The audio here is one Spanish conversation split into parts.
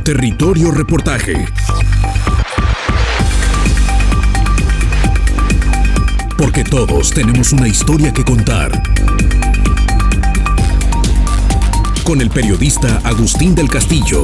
Territorio Reportaje. Porque todos tenemos una historia que contar. Con el periodista Agustín del Castillo.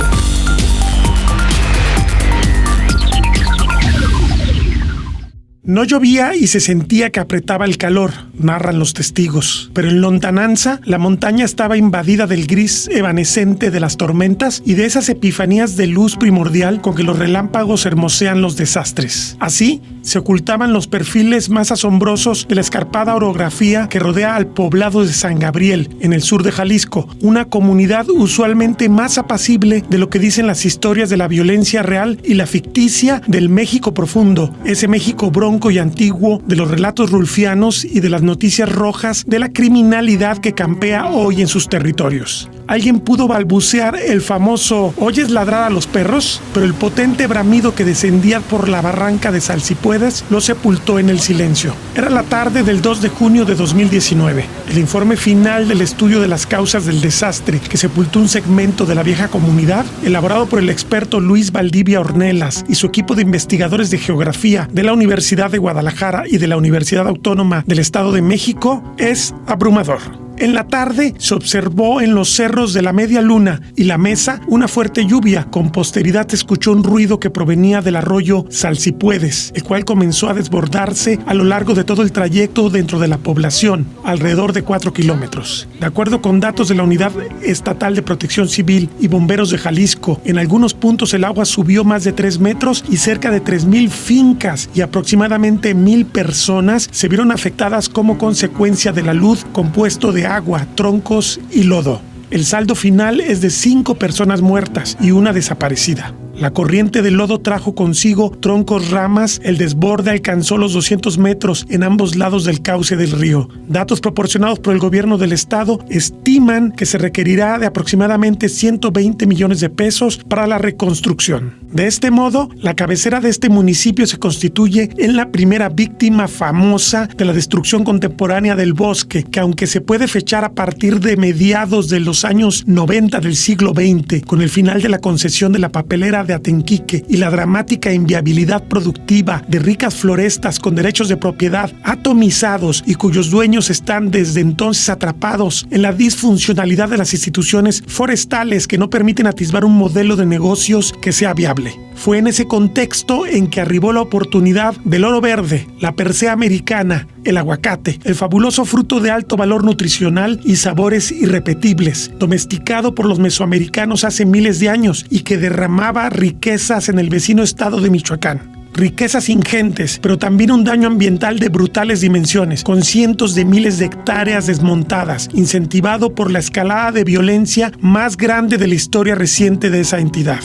No llovía y se sentía que apretaba el calor, narran los testigos. Pero en lontananza, la montaña estaba invadida del gris evanescente de las tormentas y de esas epifanías de luz primordial con que los relámpagos hermosean los desastres. Así, se ocultaban los perfiles más asombrosos de la escarpada orografía que rodea al poblado de San Gabriel, en el sur de Jalisco, una comunidad usualmente más apacible de lo que dicen las historias de la violencia real y la ficticia del México profundo, ese México bronco y antiguo de los relatos rulfianos y de las noticias rojas de la criminalidad que campea hoy en sus territorios. Alguien pudo balbucear el famoso «¿Oyes ladrar a los perros?», pero el potente bramido que descendía por la barranca de Salsipuedes lo sepultó en el silencio. Era la tarde del 2 de junio de 2019. El informe final del estudio de las causas del desastre que sepultó un segmento de la vieja comunidad, elaborado por el experto Luis Valdivia Ornelas y su equipo de investigadores de geografía de la Universidad de Guadalajara y de la Universidad Autónoma del Estado de México, es abrumador. En la tarde se observó en los cerros de la Media Luna y la Mesa una fuerte lluvia. Con posteridad se escuchó un ruido que provenía del arroyo Salsipuedes, el cual comenzó a desbordarse a lo largo de todo el trayecto dentro de la población, alrededor de 4 kilómetros. De acuerdo con datos de la Unidad Estatal de Protección Civil y Bomberos de Jalisco, en algunos puntos el agua subió más de 3 metros y cerca de 3,000 fincas y aproximadamente 1,000 personas se vieron afectadas como consecuencia del alud compuesto de agua, troncos y lodo. El saldo final es de 5 personas muertas y una desaparecida. La corriente de lodo trajo consigo troncos, ramas, el desborde alcanzó los 200 metros en ambos lados del cauce del río. Datos proporcionados por el gobierno del estado estiman que se requerirá de aproximadamente 120 millones de pesos para la reconstrucción. De este modo, la cabecera de este municipio se constituye en la primera víctima famosa de la destrucción contemporánea del bosque, que aunque se puede fechar a partir de mediados de los años 90 del siglo XX, con el final de la concesión de la papelera de Atenquique y la dramática inviabilidad productiva de ricas florestas con derechos de propiedad atomizados y cuyos dueños están desde entonces atrapados en la disfuncionalidad de las instituciones forestales que no permiten atisbar un modelo de negocios que sea viable. Fue en ese contexto en que arribó la oportunidad del oro verde, la persea americana, el aguacate, el fabuloso fruto de alto valor nutricional y sabores irrepetibles, domesticado por los mesoamericanos hace miles de años y que derramaba riquezas en el vecino estado de Michoacán. Riquezas ingentes, pero también un daño ambiental de brutales dimensiones, con cientos de miles de hectáreas desmontadas, incentivado por la escalada de violencia más grande de la historia reciente de esa entidad.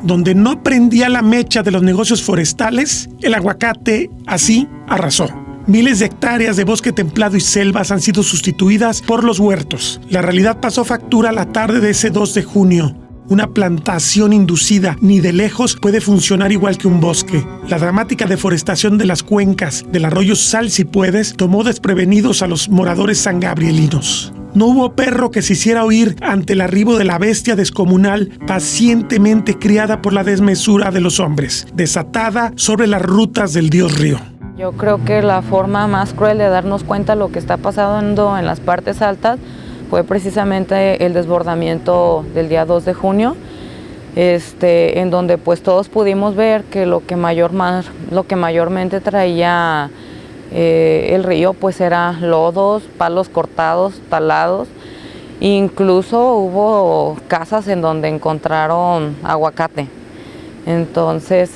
Donde no prendía la mecha de los negocios forestales, el aguacate así arrasó. Miles de hectáreas de bosque templado y selvas han sido sustituidas por los huertos. La realidad pasó factura la tarde de ese 2 de junio. Una plantación inducida ni de lejos puede funcionar igual que un bosque. La dramática deforestación de las cuencas del arroyo Salsipuedes tomó desprevenidos a los moradores sangabrielinos. No hubo perro que se hiciera oír ante el arribo de la bestia descomunal pacientemente criada por la desmesura de los hombres, desatada sobre las rutas del dios río. Yo creo que la forma más cruel de darnos cuenta de lo que está pasando en las partes altas fue precisamente el desbordamiento del día 2 de junio, en donde pues todos pudimos ver que lo que mayormente traía el río pues era lodos, palos cortados, talados. Incluso hubo casas en donde encontraron aguacate. Entonces,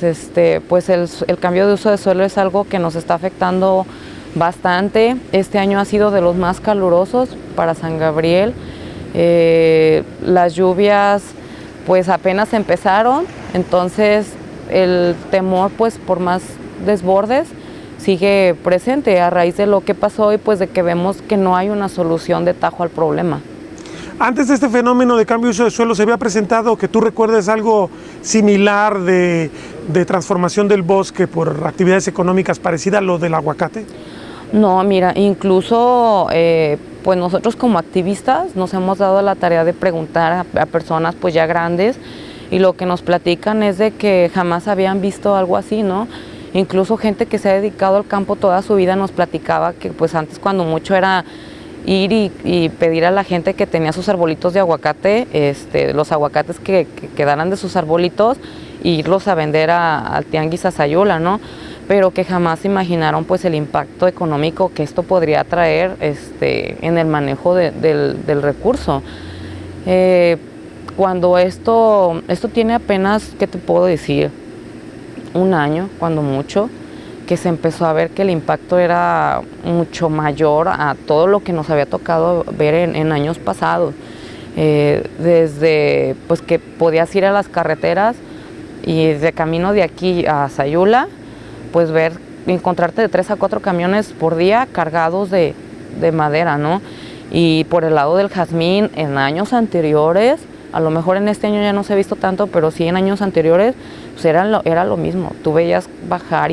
pues el cambio de uso de suelo es algo que nos está afectando bastante. Este año ha sido de los más calurosos para San Gabriel. Las lluvias pues apenas empezaron, entonces el temor pues por más desbordes sigue presente a raíz de lo que pasó y pues de que vemos que no hay una solución de tajo al problema. Antes de este fenómeno de cambio de uso de suelo, ¿se había presentado que tú recuerdes algo similar de transformación del bosque por actividades económicas parecida a lo del aguacate? No, mira, incluso pues nosotros como activistas nos hemos dado la tarea de preguntar a personas pues ya grandes y lo que nos platican es de que jamás habían visto algo así, ¿no? Incluso gente que se ha dedicado al campo toda su vida nos platicaba que pues antes cuando mucho era ir y pedir a la gente que tenía sus arbolitos de aguacate, los aguacates que quedaran de sus arbolitos, e irlos a vender al tianguis a Sayula, ¿no? Pero que jamás imaginaron pues el impacto económico que esto podría traer en el manejo del recurso. Cuando esto tiene apenas, ¿qué te puedo decir? Un año, cuando mucho, que se empezó a ver que el impacto era mucho mayor a todo lo que nos había tocado ver en años pasados. Desde pues que podías ir a las carreteras y de camino de aquí a Sayula, pues encontrarte de 3 a 4 camiones por día cargados de madera, ¿no? Y por el lado del jazmín, en años anteriores, a lo mejor en este año ya no se ha visto tanto, pero sí en años anteriores, pues era lo mismo. Tú veías bajar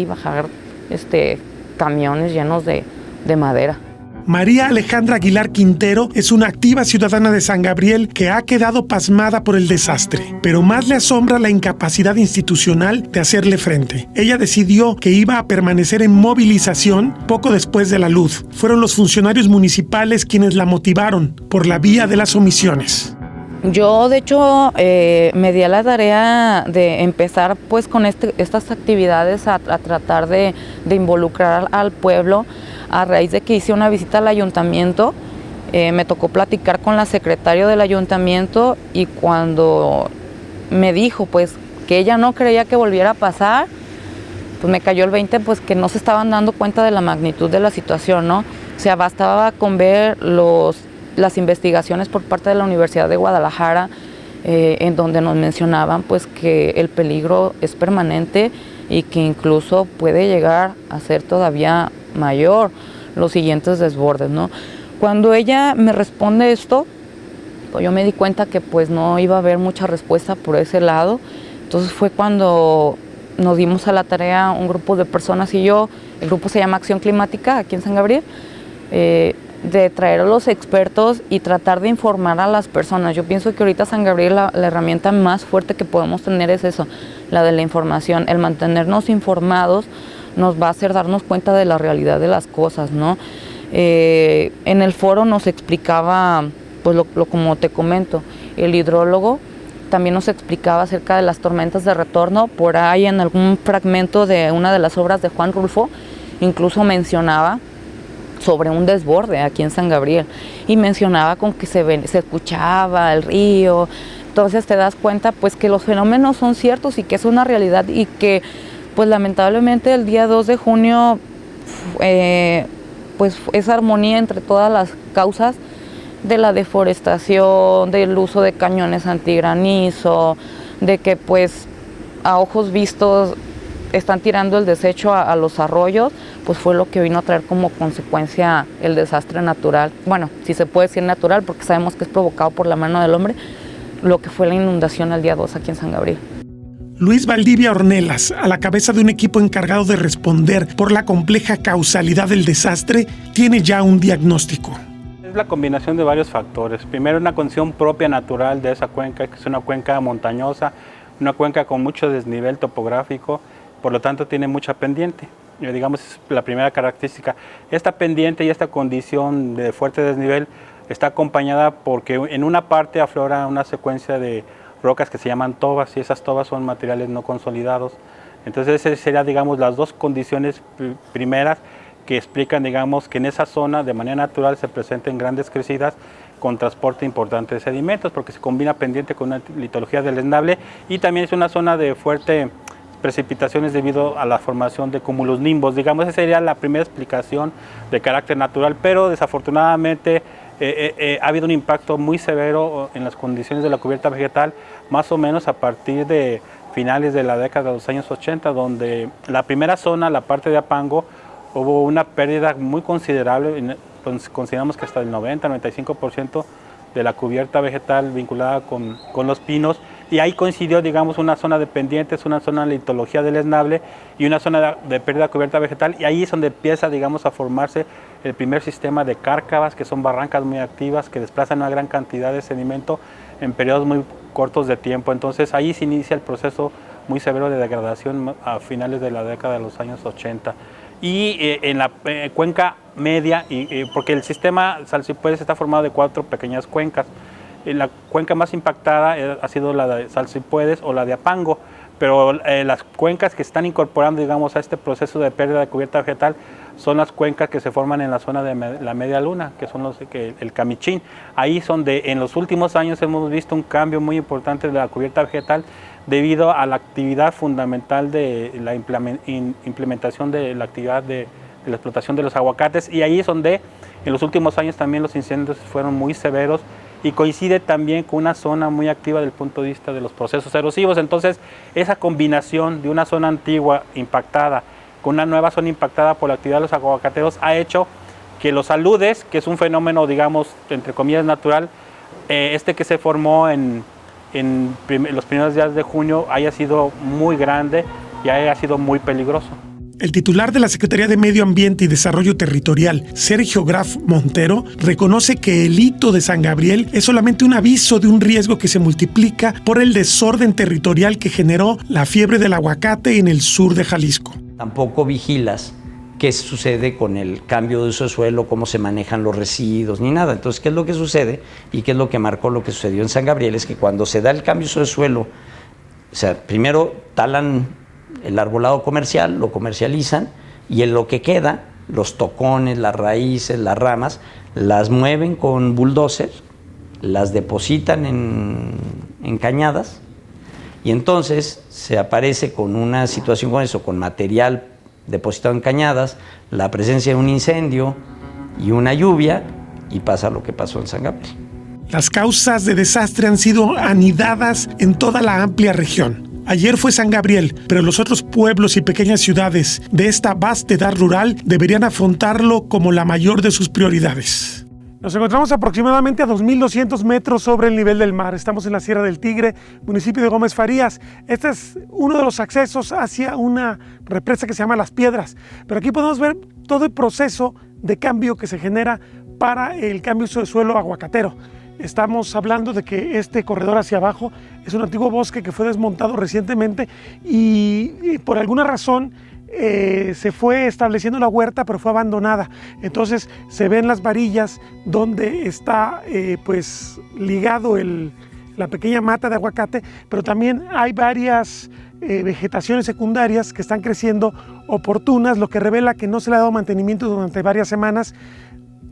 camiones llenos de madera. María Alejandra Aguilar Quintero es una activa ciudadana de San Gabriel que ha quedado pasmada por el desastre, pero más le asombra la incapacidad institucional de hacerle frente. Ella decidió que iba a permanecer en movilización poco después de la luz. Fueron los funcionarios municipales quienes la motivaron por la vía de las omisiones. Yo, de hecho, me di a la tarea de empezar pues con estas actividades a tratar de involucrar al pueblo. A raíz de que hice una visita al ayuntamiento, me tocó platicar con la secretaria del ayuntamiento y cuando me dijo pues que ella no creía que volviera a pasar, pues me cayó el 20 pues que no se estaban dando cuenta de la magnitud de la situación, ¿no? O sea, bastaba con ver las investigaciones por parte de la Universidad de Guadalajara, en donde nos mencionaban pues que el peligro es permanente y que incluso puede llegar a ser todavía mayor los siguientes desbordes, ¿no? Cuando ella me responde esto, pues yo me di cuenta que pues no iba a haber mucha respuesta por ese lado. Entonces fue cuando nos dimos a la tarea un grupo de personas y yo, el grupo se llama Acción Climática aquí en San Gabriel, de traer a los expertos y tratar de informar a las personas. Yo pienso que ahorita San Gabriel la herramienta más fuerte que podemos tener es eso, la de la información. El mantenernos informados nos va a hacer darnos cuenta de la realidad de las cosas, ¿no? En el foro nos explicaba, pues como te comento, el hidrólogo también nos explicaba acerca de las tormentas de retorno. Por ahí en algún fragmento de una de las obras de Juan Rulfo, incluso mencionaba sobre un desborde aquí en San Gabriel y mencionaba con que se escuchaba el río. Entonces te das cuenta pues que los fenómenos son ciertos y que es una realidad y que pues lamentablemente el día 2 de junio pues esa armonía entre todas las causas de la deforestación, del uso de cañones antigranizo, de que pues a ojos vistos están tirando el desecho a los arroyos, pues fue lo que vino a traer como consecuencia el desastre natural. Bueno, si se puede decir natural, porque sabemos que es provocado por la mano del hombre, lo que fue la inundación el día 2 aquí en San Gabriel. Luis Valdivia Ornelas, a la cabeza de un equipo encargado de responder por la compleja causalidad del desastre, tiene ya un diagnóstico. Es la combinación de varios factores. Primero, una condición propia natural de esa cuenca, que es una cuenca montañosa, una cuenca con mucho desnivel topográfico, por lo tanto tiene mucha pendiente. Digamos, es la primera característica. Esta pendiente y esta condición de fuerte desnivel está acompañada porque en una parte aflora una secuencia de rocas que se llaman tobas, y esas tobas son materiales no consolidados. Entonces esas serían, digamos, las dos condiciones primeras que explican, digamos, que en esa zona de manera natural se presenten grandes crecidas con transporte importante de sedimentos, porque se combina pendiente con una litología deleznable y también es una zona de fuerte precipitaciones debido a la formación de cúmulos nimbos. Digamos, esa sería la primera explicación de carácter natural, pero desafortunadamente ha habido un impacto muy severo en las condiciones de la cubierta vegetal, más o menos a partir de finales de la década de los años 80, donde la primera zona, la parte de Apango, hubo una pérdida muy considerable, consideramos que hasta el 90-95% de la cubierta vegetal vinculada con los pinos, y ahí coincidió, digamos, una zona de pendientes, una zona de litología deleznable y una zona de pérdida de cubierta vegetal, y ahí es donde empieza, digamos, a formarse el primer sistema de cárcavas, que son barrancas muy activas que desplazan una gran cantidad de sedimento en periodos muy cortos de tiempo. Entonces ahí se inicia el proceso muy severo de degradación a finales de la década de los años 80. Y en la cuenca media, porque el sistema Salsipuedes está formado de 4 pequeñas cuencas. La cuenca más impactada ha sido la de Salsipuedes o la de Apango, pero las cuencas que están incorporando, digamos, a este proceso de pérdida de cubierta vegetal son las cuencas que se forman en la zona de la media luna, que son el Camichín. Ahí es donde en los últimos años hemos visto un cambio muy importante de la cubierta vegetal debido a la actividad fundamental de la implementación de la actividad de la explotación de los aguacates, y ahí es donde en los últimos años también los incendios fueron muy severos y coincide también con una zona muy activa desde el punto de vista de los procesos erosivos. Entonces, esa combinación de una zona antigua impactada con una nueva zona impactada por la actividad de los aguacateros ha hecho que los aludes, que es un fenómeno, digamos, entre comillas natural, que se formó en los primeros días de junio haya sido muy grande y haya sido muy peligroso. El titular de la Secretaría de Medio Ambiente y Desarrollo Territorial, Sergio Graf Montero, reconoce que el hito de San Gabriel es solamente un aviso de un riesgo que se multiplica por el desorden territorial que generó la fiebre del aguacate en el sur de Jalisco. Tampoco vigilas qué sucede con el cambio de uso de suelo, cómo se manejan los residuos, ni nada. Entonces, ¿qué es lo que sucede? Y qué es lo que marcó lo que sucedió en San Gabriel, es que cuando se da el cambio de uso de suelo, o sea, primero talan el arbolado comercial, lo comercializan, y en lo que queda, los tocones, las raíces, las ramas, las mueven con bulldozer, las depositan en cañadas, y entonces se aparece con una situación con eso, con material depositado en cañadas, la presencia de un incendio y una lluvia, y pasa lo que pasó en San Gabriel. Las causas de desastre han sido anidadas en toda la amplia región. Ayer fue San Gabriel, pero los otros pueblos y pequeñas ciudades de esta vastedad rural deberían afrontarlo como la mayor de sus prioridades. Nos encontramos aproximadamente a 2.200 metros sobre el nivel del mar. Estamos en la Sierra del Tigre, municipio de Gómez Farías. Este es uno de los accesos hacia una represa que se llama Las Piedras. Pero aquí podemos ver todo el proceso de cambio que se genera para el cambio de uso de suelo aguacatero. Estamos hablando de que este corredor hacia abajo es un antiguo bosque que fue desmontado recientemente y por alguna razón se fue estableciendo la huerta, pero fue abandonada. Entonces se ven las varillas donde está pues ligado la pequeña mata de aguacate, pero también hay varias vegetaciones secundarias que están creciendo oportunas, lo que revela que no se le ha dado mantenimiento durante varias semanas,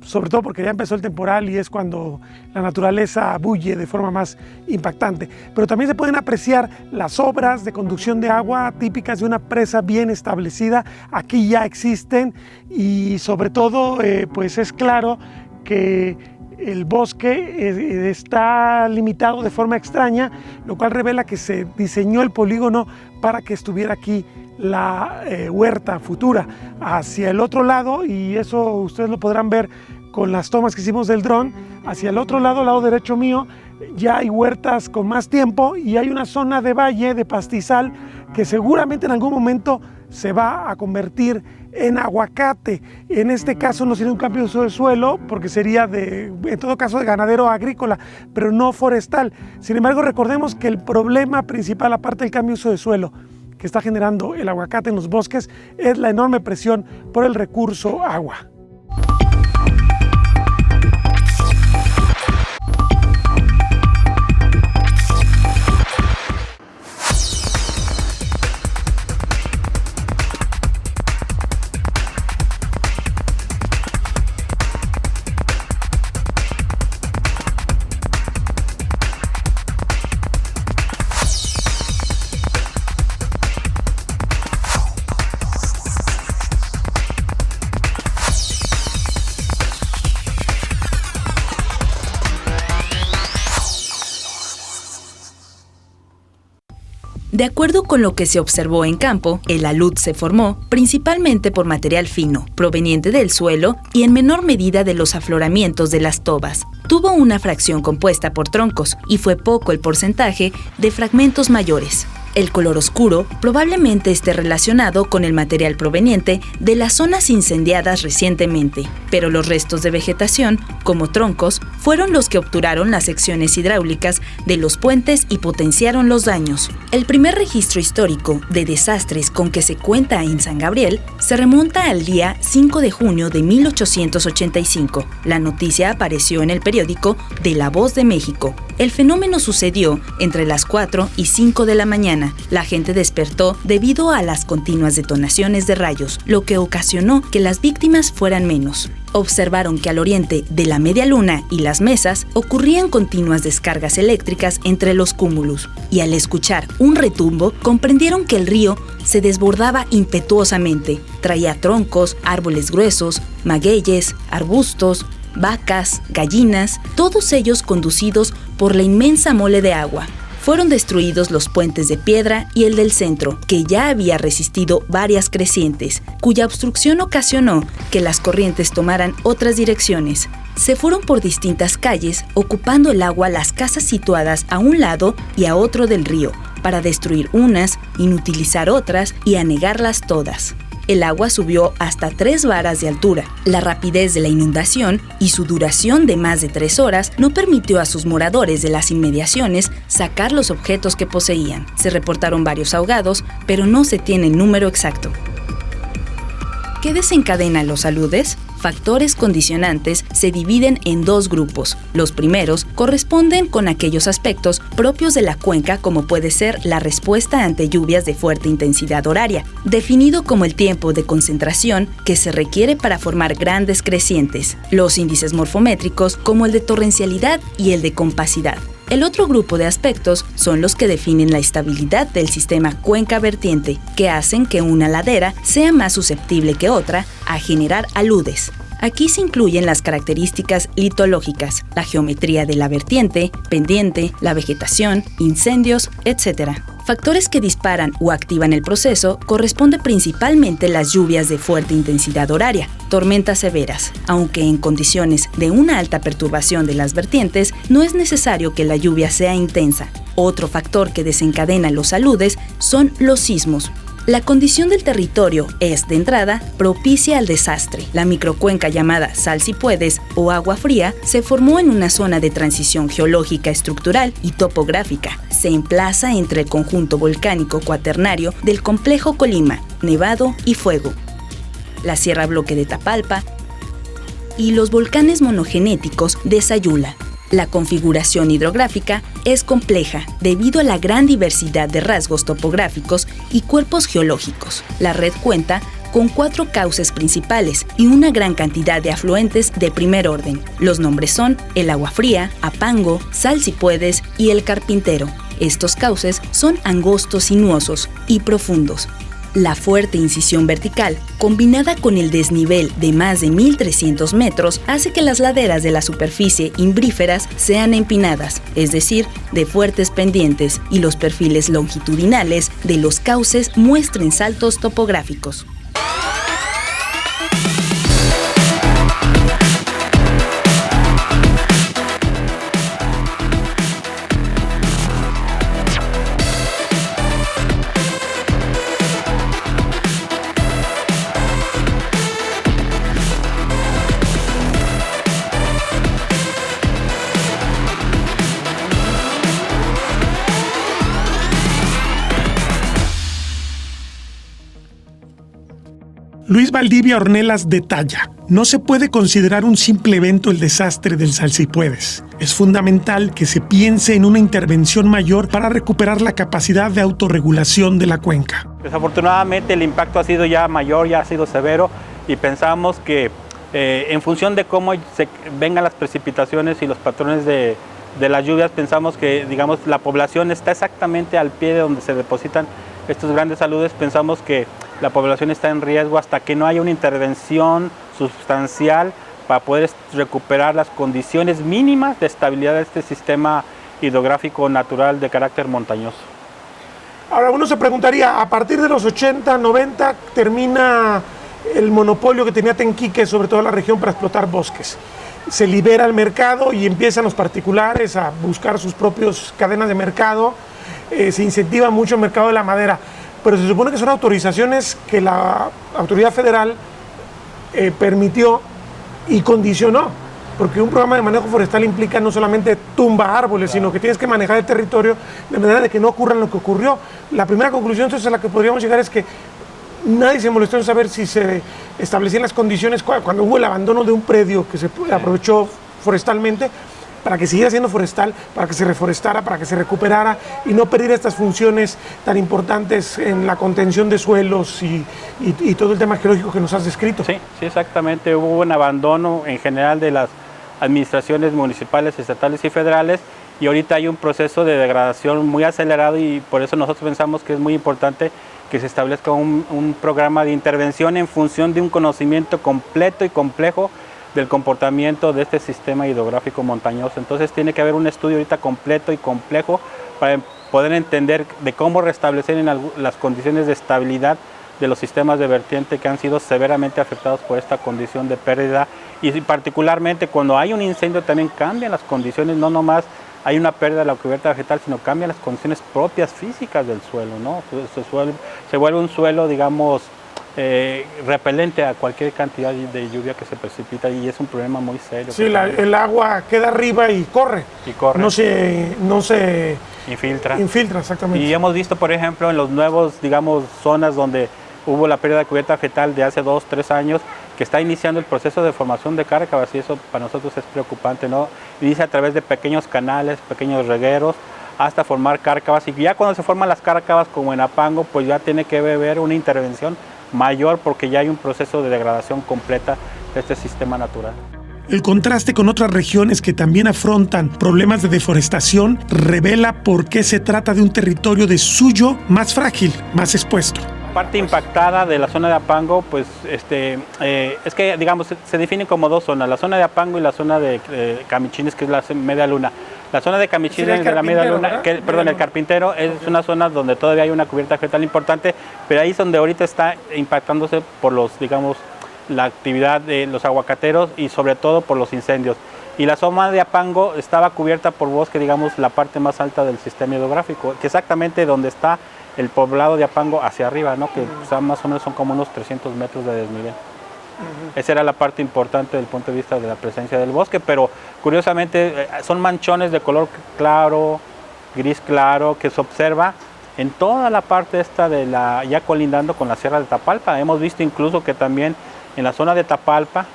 sobre todo porque ya empezó el temporal y es cuando la naturaleza bulle de forma más impactante. Pero también se pueden apreciar las obras de conducción de agua típicas de una presa bien establecida. Aquí ya existen y sobre todo pues es claro que el bosque está limitado de forma extraña, lo cual revela que se diseñó el polígono para que estuviera aquí la huerta futura. Hacia el otro lado, y eso ustedes lo podrán ver con las tomas que hicimos del dron, hacia el otro lado derecho mío, ya hay huertas con más tiempo y hay una zona de valle, de pastizal, que seguramente en algún momento se va a convertir en aguacate. En este caso no sería un cambio de uso de suelo, porque sería en todo caso de ganadero agrícola, pero no forestal. Sin embargo, recordemos que el problema principal, aparte del cambio de uso de suelo que está generando el aguacate en los bosques, es la enorme presión por el recurso agua. De acuerdo con lo que se observó en campo, el alud se formó principalmente por material fino, proveniente del suelo y en menor medida de los afloramientos de las tobas. Tuvo una fracción compuesta por troncos y fue poco el porcentaje de fragmentos mayores. El color oscuro probablemente esté relacionado con el material proveniente de las zonas incendiadas recientemente, pero los restos de vegetación, como troncos, fueron los que obturaron las secciones hidráulicas de los puentes y potenciaron los daños. El primer registro histórico de desastres con que se cuenta en San Gabriel se remonta al día 5 de junio de 1885. La noticia apareció en el periódico de La Voz de México. El fenómeno sucedió entre las 4 y 5 de la mañana. La gente despertó debido a las continuas detonaciones de rayos, lo que ocasionó que las víctimas fueran menos. Observaron que al oriente de la media luna y las mesas ocurrían continuas descargas eléctricas entre los cúmulos, y al escuchar un retumbo comprendieron que el río se desbordaba impetuosamente. Traía troncos, árboles gruesos, magueyes, arbustos, vacas, gallinas, todos ellos conducidos por la inmensa mole de agua. Fueron destruidos los puentes de piedra y el del centro, que ya había resistido varias crecientes, cuya obstrucción ocasionó que las corrientes tomaran otras direcciones. Se fueron por distintas calles, ocupando el agua las casas situadas a un lado y a otro del río, para destruir unas, inutilizar otras y anegarlas todas. El agua subió hasta 3 varas de altura. La rapidez de la inundación y su duración de más de 3 horas no permitió a sus moradores de las inmediaciones sacar los objetos que poseían. Se reportaron varios ahogados, pero no se tiene el número exacto. ¿Qué desencadena los aludes? Factores condicionantes se dividen en 2 grupos. Los primeros corresponden con aquellos aspectos propios de la cuenca, como puede ser la respuesta ante lluvias de fuerte intensidad horaria, definido como el tiempo de concentración que se requiere para formar grandes crecientes. Los índices morfométricos, como el de torrencialidad y el de compacidad. El otro grupo de aspectos son los que definen la estabilidad del sistema cuenca-vertiente, que hacen que una ladera sea más susceptible que otra a generar aludes. Aquí se incluyen las características litológicas, la geometría de la vertiente, pendiente, la vegetación, incendios, etc. Factores que disparan o activan el proceso corresponden principalmente las lluvias de fuerte intensidad horaria, tormentas severas, aunque en condiciones de una alta perturbación de las vertientes no es necesario que la lluvia sea intensa. Otro factor que desencadena los aludes son los sismos. La condición del territorio es, de entrada, propicia al desastre. La microcuenca llamada Salsipuedes o Agua Fría se formó en una zona de transición geológica, estructural y topográfica. Se emplaza entre el conjunto volcánico cuaternario del complejo Colima, Nevado y Fuego, la Sierra Bloque de Tapalpa y los volcanes monogenéticos de Sayula. La configuración hidrográfica es compleja debido a la gran diversidad de rasgos topográficos y cuerpos geológicos. La red cuenta con 4 cauces principales y una gran cantidad de afluentes de primer orden. Los nombres son el Agua Fría, Apango, Salsipuedes y el Carpintero. Estos cauces son angostos, sinuosos y profundos. La fuerte incisión vertical, combinada con el desnivel de más de 1.300 metros, hace que las laderas de la superficie imbríferas sean empinadas, es decir, de fuertes pendientes, y los perfiles longitudinales de los cauces muestren saltos topográficos. Luis Valdivia Ornelas detalla: no se puede considerar un simple evento el desastre del Salsipuedes. Es fundamental que se piense en una intervención mayor para recuperar la capacidad de autorregulación de la cuenca. Desafortunadamente el impacto ha sido ya mayor, ya ha sido severo, y pensamos que en función de cómo vengan las precipitaciones y los patrones de las lluvias, pensamos que, digamos, la población está exactamente al pie de donde se depositan estos grandes aludes. Pensamos que la población está en riesgo hasta que no haya una intervención sustancial para poder recuperar las condiciones mínimas de estabilidad de este sistema hidrográfico natural de carácter montañoso. Ahora uno se preguntaría, a partir de los 80, 90 termina el monopolio que tenía Tenquique, sobre todo la región, para explotar bosques. Se libera el mercado y empiezan los particulares a buscar sus propias cadenas de mercado. se incentiva mucho el mercado de la madera, pero se supone que son autorizaciones que la autoridad federal permitió y condicionó, porque un programa de manejo forestal implica no solamente tumba árboles, sino que tienes que manejar el territorio de manera de que no ocurra lo que ocurrió. La primera conclusión entonces a la que podríamos llegar es que nadie se molestó en saber si se establecían las condiciones cuando hubo el abandono de un predio que se aprovechó forestalmente, para que siguiera siendo forestal, para que se reforestara, para que se recuperara y no perdiera estas funciones tan importantes en la contención de suelos y todo el tema geológico que nos has descrito. Sí, exactamente. Hubo un abandono en general de las administraciones municipales, estatales y federales, y ahorita hay un proceso de degradación muy acelerado, y por eso nosotros pensamos que es muy importante que se establezca un programa de intervención en función de un conocimiento completo y complejo del comportamiento de este sistema hidrográfico montañoso. Entonces tiene que haber un estudio ahorita completo y complejo para poder entender de cómo restablecer en las condiciones de estabilidad de los sistemas de vertiente que han sido severamente afectados por esta condición de pérdida, y particularmente cuando hay un incendio también cambian las condiciones, no nomás hay una pérdida de la cubierta vegetal, sino cambian las condiciones propias físicas del suelo, ¿no? Se vuelve un suelo, digamos, repelente a cualquier cantidad de lluvia que se precipita, y es un problema muy serio. Sí, el agua queda arriba y corre. No se infiltra, exactamente. Y hemos visto, por ejemplo, en los nuevos, digamos, zonas donde hubo la pérdida de cubierta vegetal de hace 2 o 3 años, que está iniciando el proceso de formación de cárcavas, y eso para nosotros es preocupante, ¿no? Inicia a través de pequeños canales, pequeños regueros, hasta formar cárcavas, y ya cuando se forman las cárcavas, como en Apango, pues ya tiene que haber una intervención mayor, porque ya hay un proceso de degradación completa de este sistema natural. El contraste con otras regiones que también afrontan problemas de deforestación revela por qué se trata de un territorio de suyo más frágil, más expuesto. La parte impactada de la zona de Apango, pues es que, digamos, se definen como 2 zonas, la zona de Apango y la zona de Camichines, que es la media luna. La zona de Camichines de la media luna, el Carpintero, es una zona donde todavía hay una cubierta vegetal importante, pero ahí es donde ahorita está impactándose por la actividad de los aguacateros y sobre todo por los incendios. Y la zona de Apango estaba cubierta por bosque, digamos, la parte más alta del sistema hidrográfico, que exactamente donde está el poblado de Apango hacia arriba, ¿no? Que más o menos son como unos 300 metros de desnivel. Esa era la parte importante desde el punto de vista de la presencia del bosque, pero curiosamente son manchones de color claro, gris claro, que se observa en toda la parte esta ya colindando con la Sierra de Tapalpa. Hemos visto incluso que también en la zona de Tapalpa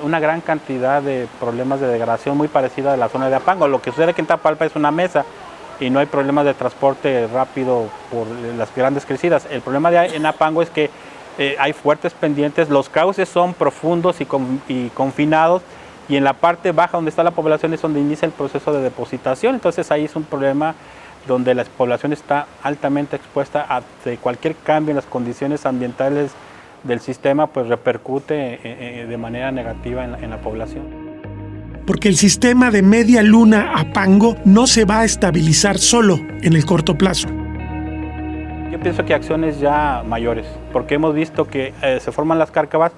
una gran cantidad de problemas de degradación muy parecida a la zona de Apango. Lo que sucede es que en Tapalpa es una mesa y no hay problemas de transporte rápido por las grandes crecidas. El problema en Apango es que hay fuertes pendientes, los cauces son profundos y confinados, y en la parte baja donde está la población es donde inicia el proceso de depositación. Entonces ahí es un problema donde la población está altamente expuesta a cualquier cambio en las condiciones ambientales del sistema, pues repercute de manera negativa en la población. Porque el sistema de media luna Apango no se va a estabilizar solo en el corto plazo. Yo pienso que acciones ya mayores, porque hemos visto que se forman las cárcavas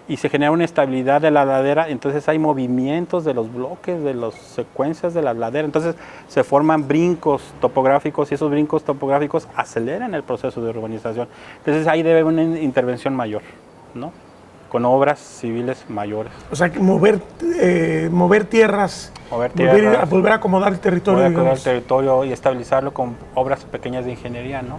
y se genera una estabilidad de la ladera, entonces hay movimientos de los bloques, de las secuencias de la ladera, entonces se forman brincos topográficos, y esos brincos topográficos aceleran el proceso de urbanización. Entonces ahí debe haber una intervención mayor, ¿no? Con obras civiles mayores. O sea, mover tierras, volver a acomodar el territorio. Acomodar el territorio y estabilizarlo con obras pequeñas de ingeniería, ¿no?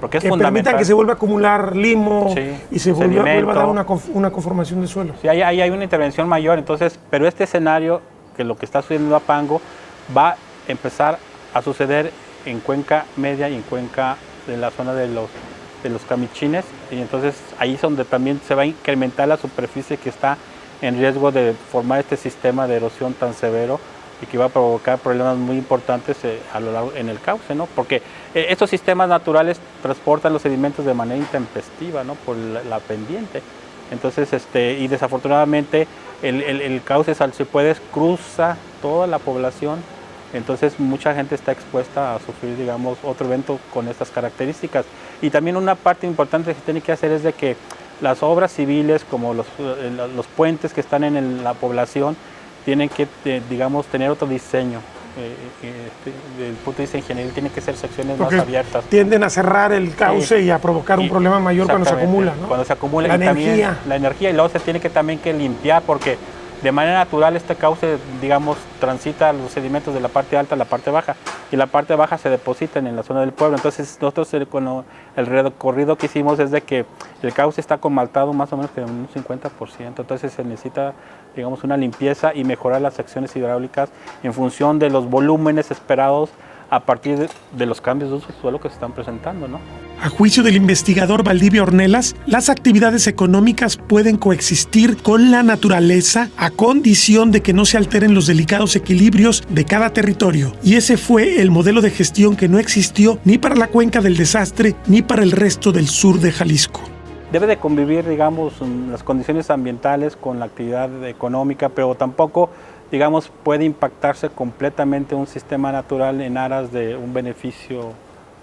Porque es que fundamental. Permitan que se vuelva a acumular limo, sí, y se vuelva a dar una conformación de suelo. Sí, ahí hay una intervención mayor, entonces, pero este escenario, que lo que está sucediendo en Apango, va a empezar a suceder en cuenca media y en cuenca de la zona de los Camichines, y entonces ahí es donde también se va a incrementar la superficie que está en riesgo de formar este sistema de erosión tan severo, y que va a provocar problemas muy importantes a lo largo en el cauce, ¿no? Porque estos sistemas naturales transportan los sedimentos de manera intempestiva, ¿no? Por la pendiente. Entonces, y desafortunadamente el cauce Salsipuedes cruza toda la población, entonces mucha gente está expuesta a sufrir, digamos, otro evento con estas características. Y también una parte importante que se tiene que hacer es de que las obras civiles, como los puentes que están en la población, tienen que, digamos, tener otro diseño, Desde el punto de vista ingenieril tiene que ser secciones Porque más abiertas. tienden a cerrar el cauce y a provocar un problema mayor cuando se acumula, ¿no? Cuando se acumula La y también energía. la energía, y luego se tiene que también que limpiar, porque de manera natural este cauce, digamos, transita los sedimentos de la parte alta a la parte baja, y la parte baja se depositan en la zona del pueblo. Entonces nosotros el recorrido que hicimos es de que el cauce está comaltado más o menos que un 50%, entonces se necesita, digamos, una limpieza y mejorar las secciones hidráulicas en función de los volúmenes esperados a partir de los cambios de uso del suelo que se están presentando, ¿no? A juicio del investigador Valdivia Ornelas, las actividades económicas pueden coexistir con la naturaleza a condición de que no se alteren los delicados equilibrios de cada territorio. Y ese fue el modelo de gestión que no existió ni para la Cuenca del Desastre ni para el resto del sur de Jalisco. Debe de convivir, digamos, las condiciones ambientales con la actividad económica, pero tampoco, digamos, puede impactarse completamente un sistema natural en aras de un beneficio,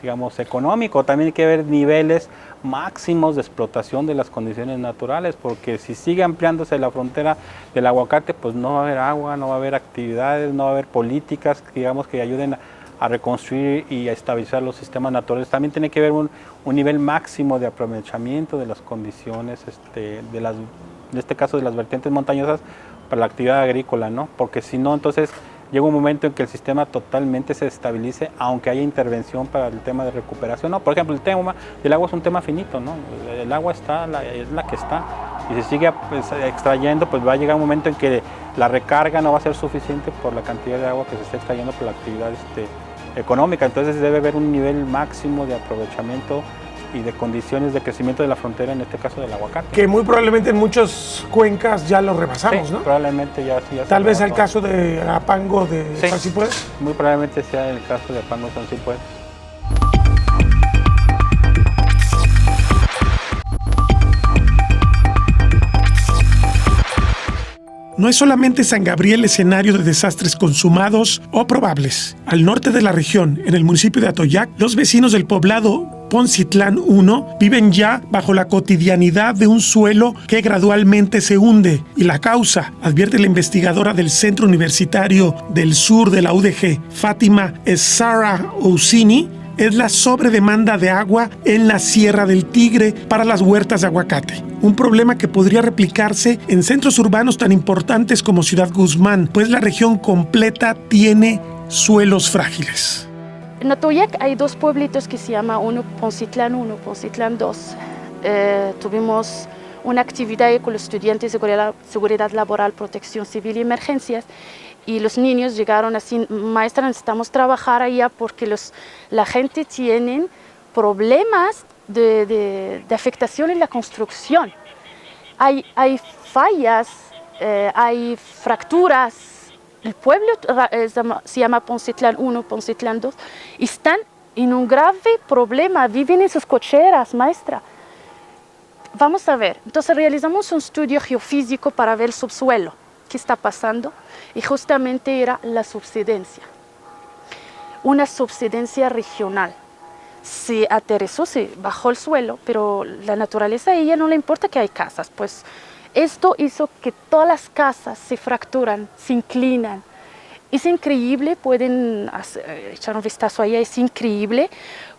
digamos, económico. También hay que ver niveles máximos de explotación de las condiciones naturales, porque si sigue ampliándose la frontera del aguacate, pues no va a haber agua, no va a haber actividades, no va a haber políticas, digamos, que ayuden a reconstruir y a estabilizar los sistemas naturales. También tiene que haber un nivel máximo de aprovechamiento de las condiciones, en este caso de las vertientes montañosas, para la actividad agrícola, ¿no? Porque si no, entonces llega un momento en que el sistema totalmente se estabilice, aunque haya intervención para el tema de recuperación, ¿no? Por ejemplo, el tema del agua es un tema finito, ¿no? El agua es la que está, y si sigue extrayendo, pues va a llegar un momento en que la recarga no va a ser suficiente por la cantidad de agua que se está extrayendo por la actividad económica. Entonces debe haber un nivel máximo de aprovechamiento y de condiciones de crecimiento de la frontera, en este caso del aguacate. Que muy probablemente en muchas cuencas ya lo rebasamos, Sí, ¿no? probablemente ya Tal vez el rebasó. caso de Apango de Sí. San Cipués. Muy probablemente sea el caso de Apango de San Cipués. No es solamente San Gabriel escenario de desastres consumados o probables. Al norte de la región, en el municipio de Atoyac, los vecinos del poblado Poncitlán 1 viven ya bajo la cotidianidad de un suelo que gradualmente se hunde. Y la causa, advierte la investigadora del Centro Universitario del Sur de la UDG, Fátima Essara Ousini, es la sobredemanda de agua en la Sierra del Tigre para las huertas de aguacate. Un problema que podría replicarse en centros urbanos tan importantes como Ciudad Guzmán, pues la región completa tiene suelos frágiles. En Atoyac hay dos pueblitos que se llama uno Poncitlán 1, Poncitlán 2. Tuvimos una actividad con los estudiantes de seguridad laboral, protección civil y emergencias. Y los niños llegaron así, maestra, necesitamos trabajar allá porque la gente tiene problemas de afectación en la construcción. Hay fallas, hay fracturas. El pueblo se llama Poncitlán 1, Poncitlán 2, y están en un grave problema, viven en sus cocheras, maestra. Vamos a ver, entonces realizamos un estudio geofísico para ver el subsuelo, qué está pasando, y justamente era la subsidencia, una subsidencia regional. Se aterrizó, se bajó el suelo, pero la naturaleza a ella no le importa que hay casas, pues esto hizo que todas las casas se fracturan, se inclinan. Es increíble, pueden echar un vistazo allá, es increíble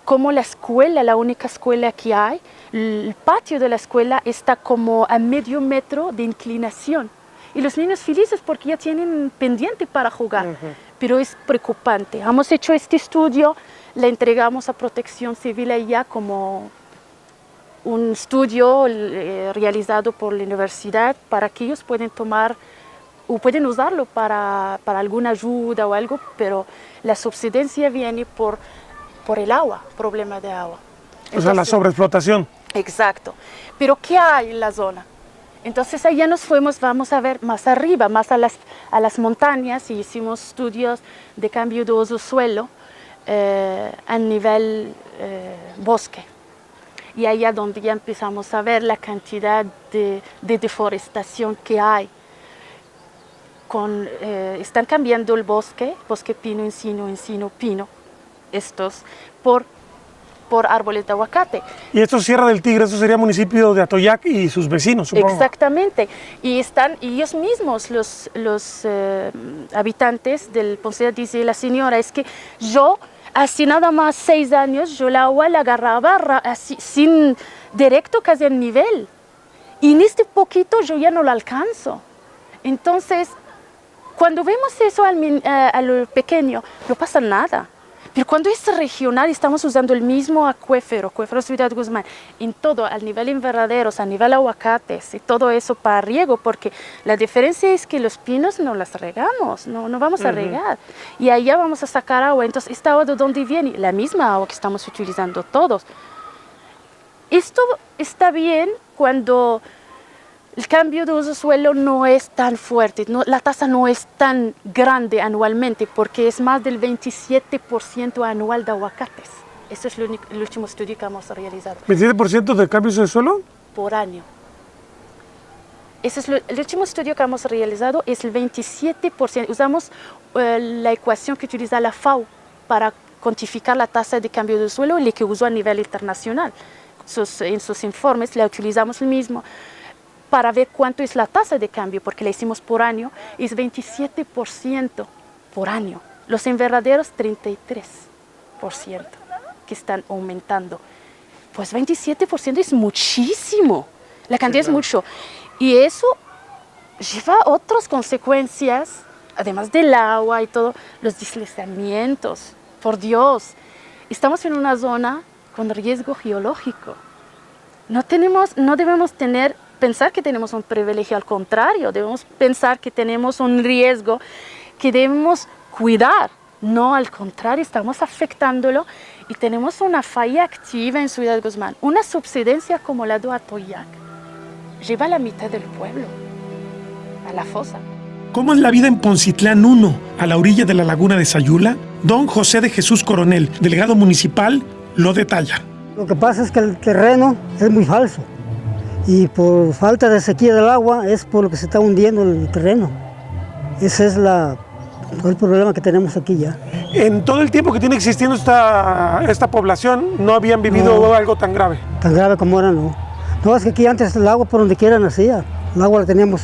cómo la escuela, la única escuela que hay, el patio de la escuela está como a medio metro de inclinación. Y los niños felices porque ya tienen pendiente para jugar, pero es preocupante. Hemos hecho este estudio, le entregamos a Protección Civil allá como un estudio realizado por la universidad para que ellos puedan tomar o pueden usarlo para alguna ayuda o algo, pero la subsidencia viene por el agua, problema de agua. O sea, la sobreexplotación. Exacto. Pero ¿qué hay en la zona? Entonces allá nos fuimos, vamos a ver más arriba, más a las montañas, y hicimos estudios de cambio de uso suelo a nivel bosque. Y allá donde ya empezamos a ver la cantidad de deforestación que hay. Están cambiando el bosque pino, encino, pino, estos, por por árboles de aguacate. Y esto es Sierra del Tigre, eso sería municipio de Atoyac y sus vecinos, supongo. Exactamente. Y están ellos mismos, los habitantes del Ponce, dice la señora, es que yo, hace nada más 6 años, yo el agua la agarraba así, sin directo casi al nivel. Y en este poquito yo ya no la alcanzo. Entonces, cuando vemos eso a lo pequeño, no pasa nada. Pero cuando es regional, estamos usando el mismo acuífero Ciudad Guzmán, en todo, al nivel invernaderos, a nivel aguacates y todo eso para riego, porque la diferencia es que los pinos no las regamos, no vamos a regar. Y allá vamos a sacar agua. Entonces, ¿esta agua de dónde viene? La misma agua que estamos utilizando todos. Esto está bien cuando el cambio de uso de suelo no es tan fuerte, la tasa no es tan grande anualmente, porque es más del 27% anual de aguacates. Ese es el último estudio que hemos realizado. ¿27% de cambio de suelo? Por año. Ese es el último estudio que hemos realizado, es el 27%. Usamos la ecuación que utiliza la FAO para cuantificar la tasa de cambio de suelo, la que usó a nivel internacional. En sus informes la utilizamos el mismo, para ver cuánto es la tasa de cambio, porque la hicimos por año, es 27% por año. Los invernaderos, 33% que están aumentando. Pues 27% es muchísimo, la cantidad es mucho. Y eso lleva otras consecuencias, además del agua y todo, los deslizamientos. Por Dios, estamos en una zona con riesgo geológico. No debemos pensar que tenemos un privilegio, al contrario, debemos pensar que tenemos un riesgo que debemos cuidar. No, al contrario, estamos afectándolo y tenemos una falla activa en Ciudad Guzmán. Una subsidencia como la de Atoyac lleva a la mitad del pueblo a la fosa. ¿Cómo es la vida en Poncitlán 1, a la orilla de la laguna de Sayula? Don José de Jesús Coronel, delegado municipal, lo detalla. Lo que pasa es que el terreno es muy falso. Y por falta de sequía del agua es por lo que se está hundiendo el terreno. Ese es el problema que tenemos aquí ya. En todo el tiempo que tiene existiendo esta población, ¿no habían vivido algo tan grave? Tan grave como ahora no. No, es que aquí antes el agua por donde quiera nacía. El agua la teníamos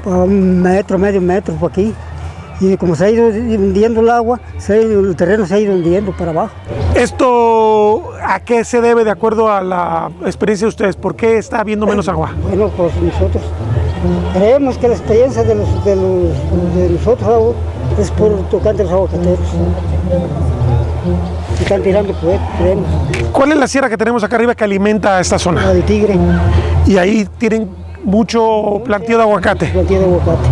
a 1 metro, medio metro por aquí. Y como se ha ido hundiendo el agua, el terreno se ha ido hundiendo para abajo. ¿Esto a qué se debe de acuerdo a la experiencia de ustedes? ¿Por qué está habiendo menos agua? Bueno, pues nosotros creemos que la experiencia de nosotros es por tocante los aguacateros. Están tirando creemos. ¿Cuál es la sierra que tenemos acá arriba que alimenta esta zona? La del Tigre. Y ahí tienen mucho plantío de aguacate. Plantío de aguacate.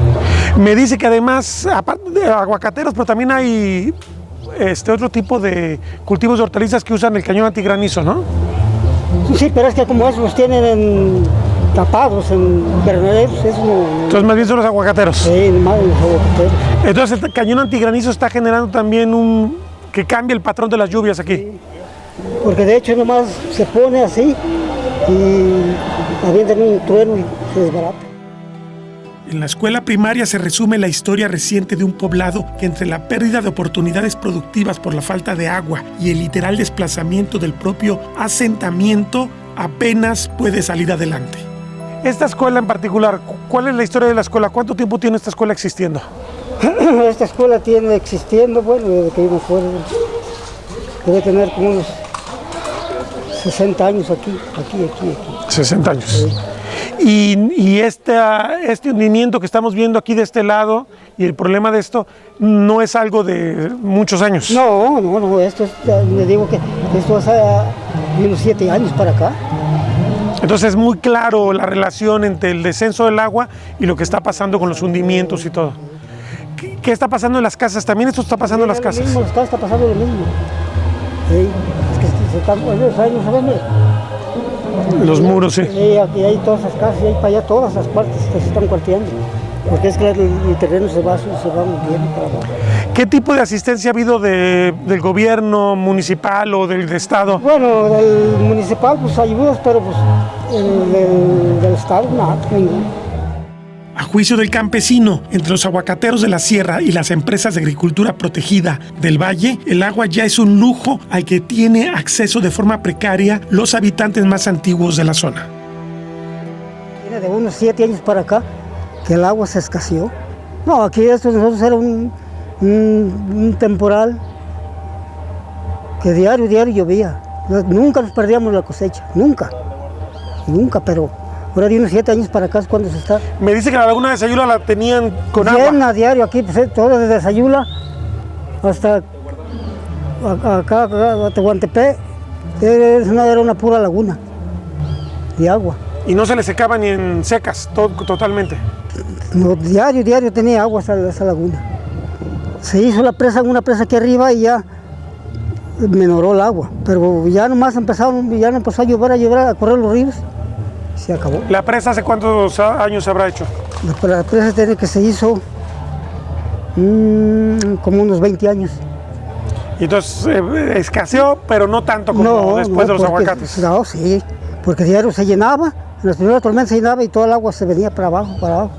Me dice que además, aparte de aguacateros, pero también hay otro tipo de cultivos de hortalizas que usan el cañón antigranizo, ¿no? Sí, pero es que como esos los tienen tapados en invernaderos, eso no... Entonces más bien son los aguacateros. Sí, más los aguacateros. Entonces el cañón antigranizo está generando también que cambie el patrón de las lluvias aquí. Sí. Porque de hecho nomás se pone así y avientan un trueno y se desbarata. En la escuela primaria se resume la historia reciente de un poblado que, entre la pérdida de oportunidades productivas por la falta de agua y el literal desplazamiento del propio asentamiento, apenas puede salir adelante. Esta escuela en particular, ¿cuál es la historia de la escuela? ¿Cuánto tiempo tiene esta escuela existiendo? Esta escuela tiene existiendo, bueno, desde que yo me acuerdo, debe tener como unos 60 años aquí. 60 años. Sí. Y este hundimiento que estamos viendo aquí de este lado y el problema de esto no es algo de muchos años. No, esto le digo que esto hace unos 7 años para acá. Entonces es muy claro la relación entre el descenso del agua y lo que está pasando con los hundimientos y todo. ¿Qué está pasando en las casas? ¿También esto está pasando en las casas? En las casas está pasando lo mismo. Sí, es que se están los años, ¿sabes? Los muros, sí. Sí, aquí hay todas las casas y ahí para allá todas las partes se están cuarteando. Porque es que el terreno se va moviendo para abajo. ¿Qué tipo de asistencia ha habido del gobierno municipal o del estado? Bueno, del municipal pues ayudas, pero pues del estado nada, ninguno. A juicio del campesino, entre los aguacateros de la sierra y las empresas de agricultura protegida del valle, el agua ya es un lujo al que tiene acceso de forma precaria los habitantes más antiguos de la zona. Tiene de unos 7 años para acá que el agua se escaseó. No, aquí esto de nosotros era un temporal que diario llovía. Nunca nos perdíamos la cosecha, nunca, pero ahora de unos 7 años para acá es cuando se está. Me dice que la laguna de Sayula la tenían con agua. Llena diario aquí, pues, todo desde Sayula hasta acá, a Tehuantepec, era una pura laguna de agua. Y no se le secaba ni en secas, totalmente. No, diario tenía agua esa laguna. Se hizo una presa aquí arriba y ya menoró el agua, pero ya nomás empezó a llover, a correr los ríos. Se acabó. ¿La presa hace cuántos años se habrá hecho? La presa tiene que se hizo como unos 20 años. Y entonces escaseó, pero no tanto como después de los aguacates. No, sí, porque diario se llenaba, en las primeras tormentas se llenaba y toda el agua se venía para abajo, para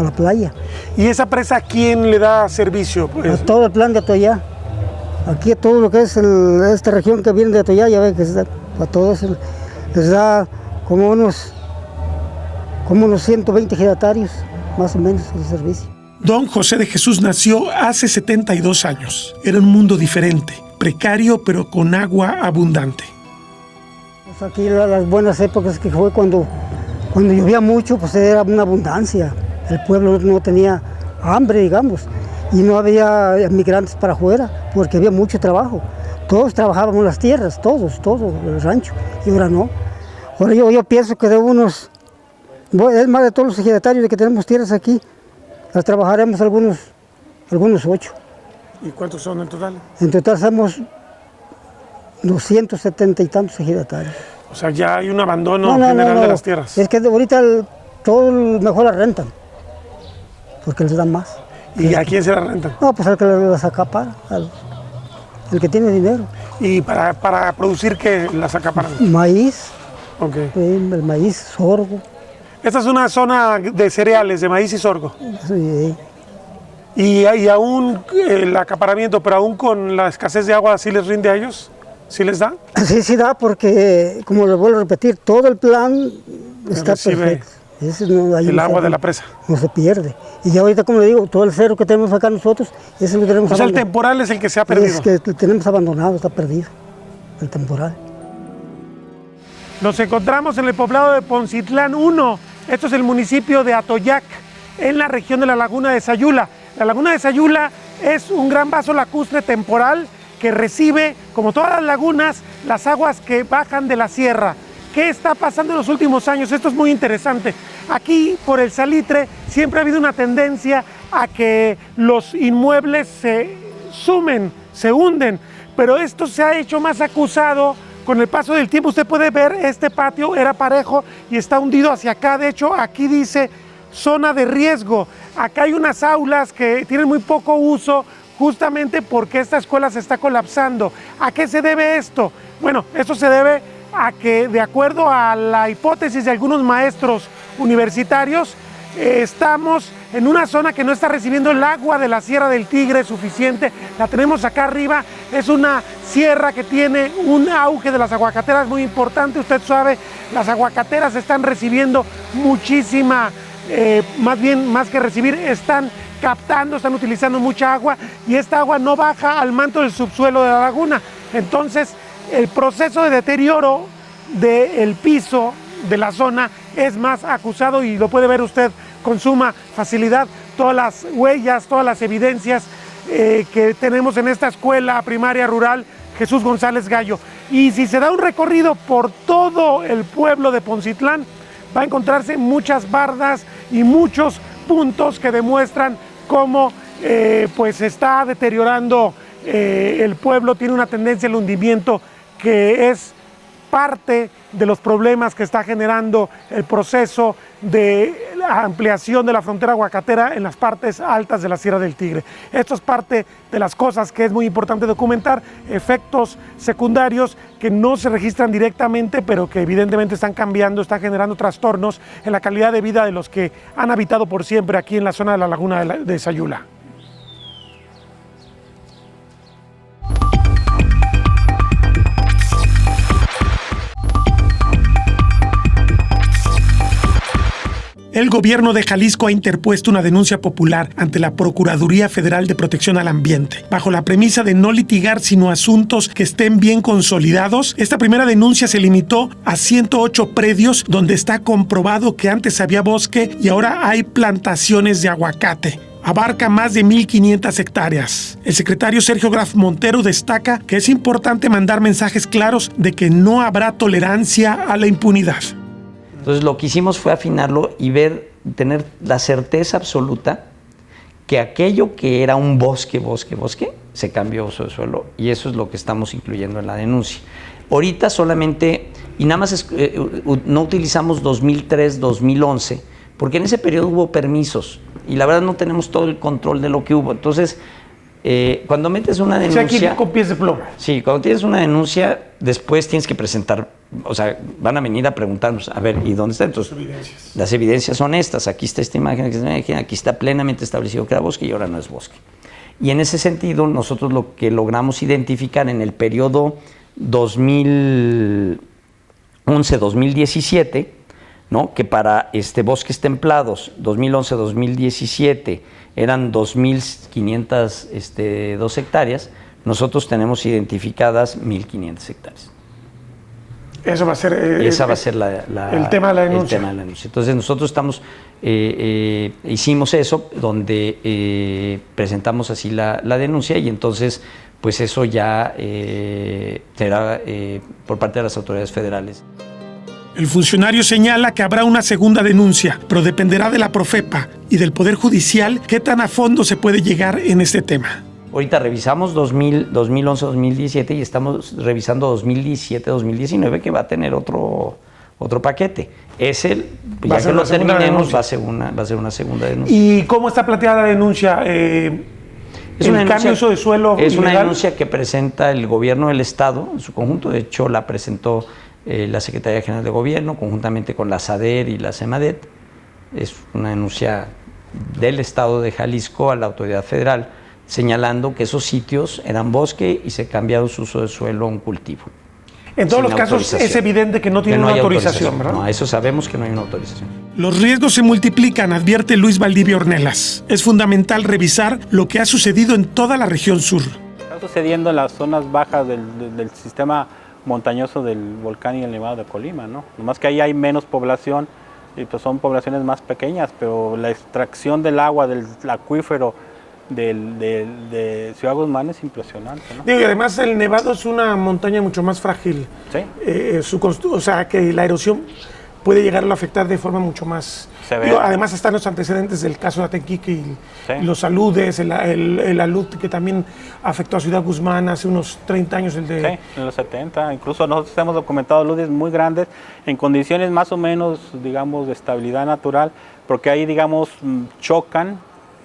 la playa. ¿Y esa presa a quién le da servicio? Pues? A todo el plan de Atoyá. Aquí todo lo que es esta región que viene de Atoyá, ya ven que a todos les da como unos 120 ejidatarios, más o menos, el servicio. Don José de Jesús nació hace 72 años. Era un mundo diferente, precario, pero con agua abundante. Pues aquí las buenas épocas que fue cuando llovía mucho, pues era una abundancia. El pueblo no tenía hambre, digamos, y no había migrantes para afuera, porque había mucho trabajo. Todos trabajábamos las tierras, todos, el rancho, y ahora no. Ahora yo pienso que es más de todos los ejidatarios que tenemos tierras aquí, las trabajaremos algunos 8. ¿Y cuántos son en total? En total somos 270 y tantos ejidatarios. O sea, ya hay un abandono general de las tierras. Es que ahorita todo mejor la rentan, porque les dan más. ¿Y a quién se la rentan? No, pues al que las acapara, el que tiene dinero. ¿Y para producir qué las acaparan? Maíz. Okay. El maíz, sorgo. Esta es una zona de cereales, de maíz y sorgo. Sí. Y aún el acaparamiento, pero aún con la escasez de agua, ¿sí les rinde a ellos? ¿Sí les da? Sí da, porque, como les vuelvo a repetir, todo el plan está perfecto. El agua de la presa. No se pierde. Y ya ahorita, como le digo, todo el cerro que tenemos acá nosotros, ese lo tenemos abandonado. O sea, el temporal es el que se ha perdido. Es que lo tenemos abandonado, está perdido, el temporal. Nos encontramos en el poblado de Poncitlán 1. Esto es el municipio de Atoyac, en la región de la laguna de Sayula. La laguna de Sayula es un gran vaso lacustre temporal que recibe, como todas las lagunas, las aguas que bajan de la sierra. ¿Qué está pasando en los últimos años? Esto es muy interesante. Aquí, por el salitre, siempre ha habido una tendencia a que los inmuebles se sumen, se hunden, pero esto se ha hecho más acusado con el paso del tiempo. Usted puede ver, este patio era parejo y está hundido hacia acá. De hecho, aquí dice zona de riesgo. Acá hay unas aulas que tienen muy poco uso, justamente porque esta escuela se está colapsando. ¿A qué se debe esto? Bueno, esto se debe a que, de acuerdo a la hipótesis de algunos maestros universitarios, estamos en una zona que no está recibiendo el agua de la Sierra del Tigre suficiente. La tenemos acá arriba, es una sierra que tiene un auge de las aguacateras muy importante. Usted sabe, las aguacateras están recibiendo muchísima, más que recibir, están captando, están utilizando mucha agua, y esta agua no baja al manto del subsuelo de la laguna. Entonces, el proceso de deterioro del piso de la zona es más acusado, y lo puede ver usted con suma facilidad, todas las huellas, todas las evidencias que tenemos en esta escuela primaria rural Jesús González Gallo. Y si se da un recorrido por todo el pueblo de Poncitlán, va a encontrarse muchas bardas y muchos puntos que demuestran cómo pues se está deteriorando el pueblo. Tiene una tendencia al hundimiento que es parte de los problemas que está generando el proceso de la ampliación de la frontera aguacatera en las partes altas de la Sierra del Tigre. Esto es parte de las cosas que es muy importante documentar, efectos secundarios que no se registran directamente, pero que evidentemente están cambiando, están generando trastornos en la calidad de vida de los que han habitado por siempre aquí en la zona de la laguna de Sayula. El gobierno de Jalisco ha interpuesto una denuncia popular ante la Procuraduría Federal de Protección al Ambiente. Bajo la premisa de no litigar sino asuntos que estén bien consolidados, esta primera denuncia se limitó a 108 predios donde está comprobado que antes había bosque y ahora hay plantaciones de aguacate. Abarca más de 1,500 hectáreas. El secretario Sergio Graf Montero destaca que es importante mandar mensajes claros de que no habrá tolerancia a la impunidad. Entonces lo que hicimos fue afinarlo y tener la certeza absoluta que aquello que era un bosque, se cambió a uso de suelo, y eso es lo que estamos incluyendo en la denuncia. Ahorita solamente, y nada más no utilizamos 2003, 2011, porque en ese periodo hubo permisos, y la verdad no tenemos todo el control de lo que hubo. Entonces, cuando metes una denuncia... O sea, aquí con pies de plomo. Sí, cuando tienes una denuncia, después tienes que presentar, o sea, van a venir a preguntarnos, a ver, ¿y dónde está? Entonces, las evidencias son estas, aquí está esta imagen, aquí está plenamente establecido que era bosque y ahora no es bosque. Y en ese sentido, nosotros logramos identificar en el periodo 2011-2017, ¿no? Que para bosques templados, 2011-2017, eran 2.502 hectáreas, nosotros tenemos identificadas 1.500 hectáreas. Eso va a ser, esa va a ser el tema de la denuncia. El tema de la denuncia. Entonces nosotros hicimos eso, donde presentamos así la denuncia, y entonces pues eso ya será por parte de las autoridades federales. El funcionario señala que habrá una segunda denuncia, pero dependerá de la Profepa y del Poder Judicial qué tan a fondo se puede llegar en este tema. Ahorita revisamos 2011-2017 y estamos revisando 2017-2019, que va a tener otro paquete. Ya que lo terminemos, va a ser una segunda denuncia. ¿Y cómo está planteada la denuncia? ¿El cambio de uso de suelo es ilegal? Una denuncia que presenta el gobierno del Estado en su conjunto. De hecho, la presentó la Secretaría General de Gobierno, conjuntamente con la SADER y la CEMADET. Es una denuncia del Estado de Jalisco a la autoridad federal, señalando que esos sitios eran bosque y se cambió su uso de suelo a un cultivo. En todos los casos es evidente que no tienen una autorización, ¿verdad? No, eso sabemos que no hay una autorización. Los riesgos se multiplican, advierte Luis Valdivia Ornelas. Es fundamental revisar lo que ha sucedido en toda la región sur. Está sucediendo en las zonas bajas del sistema montañoso del volcán y el Nevado de Colima, ¿no? Nomás que ahí hay menos población y pues son poblaciones más pequeñas, pero la extracción del agua del acuífero de Ciudad Guzmán es impresionante, ¿no? Digo, y además el Nevado es una montaña mucho más frágil. Sí. O sea, que la erosión puede llegar a afectar de forma mucho más... además están los antecedentes del caso de Atenquique y los aludes, el alud que también afectó a Ciudad Guzmán hace unos 30 años. Sí, en los 70. Incluso nosotros hemos documentado aludes muy grandes en condiciones más o menos, digamos, de estabilidad natural, porque ahí, digamos, chocan,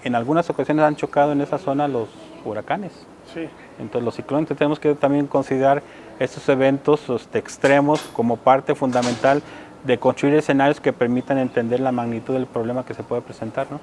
en algunas ocasiones han chocado en esa zona los huracanes. Sí. Entonces los ciclones tenemos que también considerar estos eventos extremos como parte fundamental de construir escenarios que permitan entender la magnitud del problema que se puede presentar, ¿no?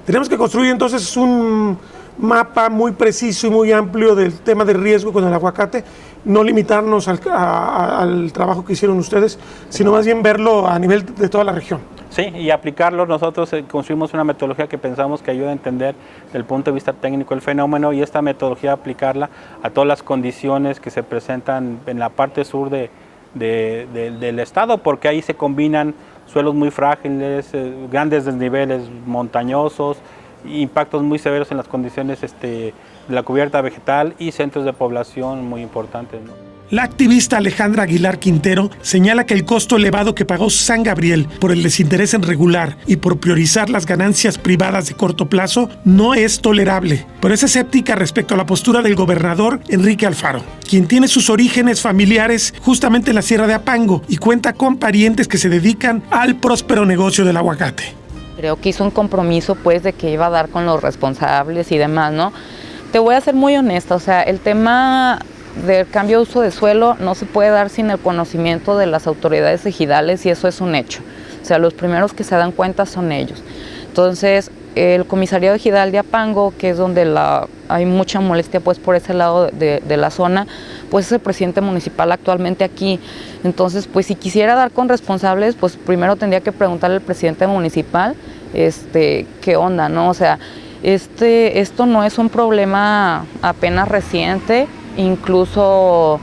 Tenemos que construir entonces un mapa muy preciso y muy amplio del tema de riesgo con el aguacate, no limitarnos al trabajo que hicieron ustedes, sino más bien verlo a nivel de toda la región. Sí, y aplicarlo. Nosotros construimos una metodología que pensamos que ayuda a entender desde el punto de vista técnico el fenómeno, y esta metodología aplicarla a todas las condiciones que se presentan en la parte sur del estado, porque ahí se combinan suelos muy frágiles, grandes desniveles montañosos, impactos muy severos en las condiciones de la cubierta vegetal y centros de población muy importantes, ¿no? La activista Alejandra Aguilar Quintero señala que el costo elevado que pagó San Gabriel por el desinterés en regular y por priorizar las ganancias privadas de corto plazo no es tolerable, pero es escéptica respecto a la postura del gobernador Enrique Alfaro, quien tiene sus orígenes familiares justamente en la Sierra de Apango y cuenta con parientes que se dedican al próspero negocio del aguacate. Creo que hizo un compromiso pues de que iba a dar con los responsables y demás, ¿no? Te voy a ser muy honesta, o sea, el tema del cambio de uso de suelo no se puede dar sin el conocimiento de las autoridades ejidales y eso es un hecho. O sea, los primeros que se dan cuenta son ellos. Entonces, el comisariado ejidal de Apango, que es donde hay mucha molestia pues por ese lado de la zona, pues es el presidente municipal actualmente aquí. Entonces, pues si quisiera dar con responsables, pues primero tendría que preguntarle al presidente municipal qué onda, ¿no? O sea, esto no es un problema apenas reciente. Incluso